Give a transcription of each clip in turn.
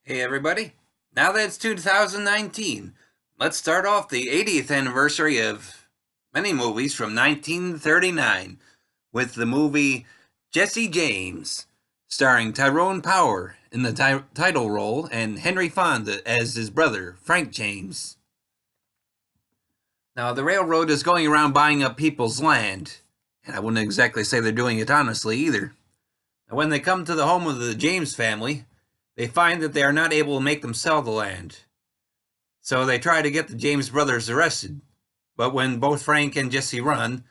Hey everybody, now that it's 2019, let's start off the 80th anniversary of many movies from 1939 with the movie Jesse James, starring Tyrone Power in the title role and Henry Fonda as his brother, Frank James. Now, the railroad is going around buying up people's land, and I wouldn't exactly say they're doing it honestly either. Now, when they come to the home of the James family, they find that they are not able to make them sell the land. So they try to get the James brothers arrested. But when both Frank and Jesse run,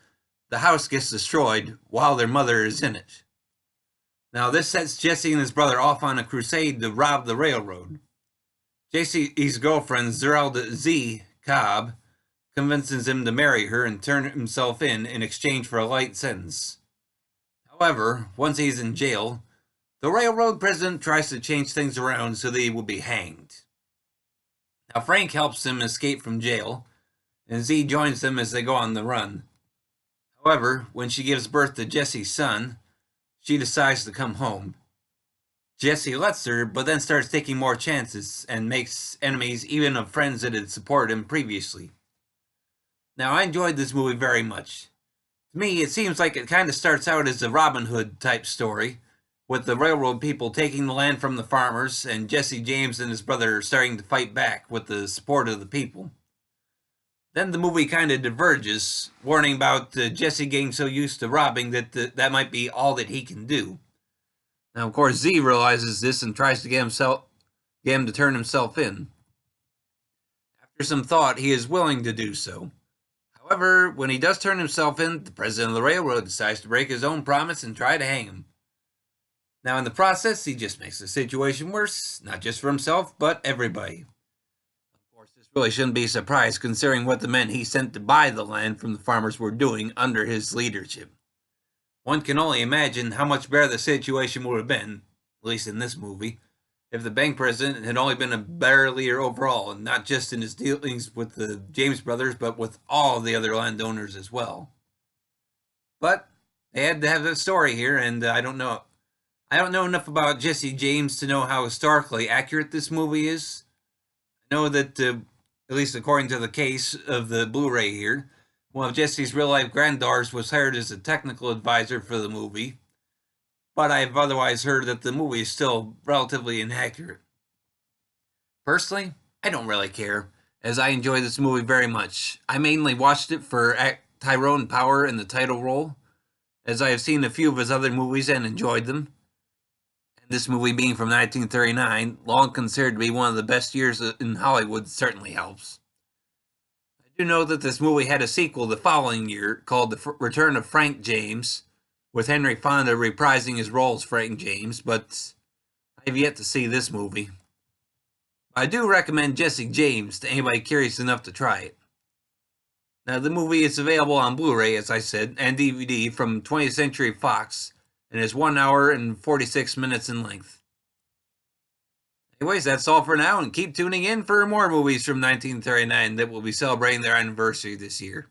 the house gets destroyed while their mother is in it. Now, this sets Jesse and his brother off on a crusade to rob the railroad. Jesse's girlfriend, Zerelda Z. Cobb, convinces him to marry her and turn himself in exchange for a light sentence. However, once he's in jail, the railroad president tries to change things around so that he will be hanged. Now, Frank helps him escape from jail, and Z joins them as they go on the run. However, when she gives birth to Jesse's son, she decides to come home. Jesse lets her, but then starts taking more chances and makes enemies even of friends that had supported him previously. Now, I enjoyed this movie very much. To me, it seems like it kind of starts out as a Robin Hood type story, with the railroad people taking the land from the farmers and Jesse James and his brother starting to fight back with the support of the people. Then the movie kind of diverges, warning about Jesse getting so used to robbing that that might be all that he can do. Now, of course, Z realizes this and tries to get him to turn himself in. After some thought, he is willing to do so. However, when he does turn himself in, the president of the railroad decides to break his own promise and try to hang him. Now, in the process, he just makes the situation worse, not just for himself, but everybody. Of course, this really shouldn't be a surprise considering what the men he sent to buy the land from the farmers were doing under his leadership. One can only imagine how much better the situation would have been, at least in this movie, if the bank president had only been a better leader overall, and not just in his dealings with the James brothers, but with all the other landowners as well. But they had to have that story here, and I don't know enough about Jesse James to know how historically accurate this movie is. I know that, at least according to the case of the Blu-ray here, one of Jesse's real-life granddaughters was hired as a technical advisor for the movie, but I've otherwise heard that the movie is still relatively inaccurate. Personally, I don't really care, as I enjoy this movie very much. I mainly watched it for Tyrone Power in the title role, as I have seen a few of his other movies and enjoyed them. And this movie being from 1939, long considered to be one of the best years in Hollywood, certainly helps. I do know that this movie had a sequel the following year called The Return of Frank James, with Henry Fonda reprising his role as Frank James, but I have yet to see this movie. I do recommend Jesse James to anybody curious enough to try it. Now, the movie is available on Blu-ray, as I said, and DVD from 20th Century Fox, and is 1 hour and 46 minutes in length. Anyways, that's all for now, and keep tuning in for more movies from 1939 that will be celebrating their anniversary this year.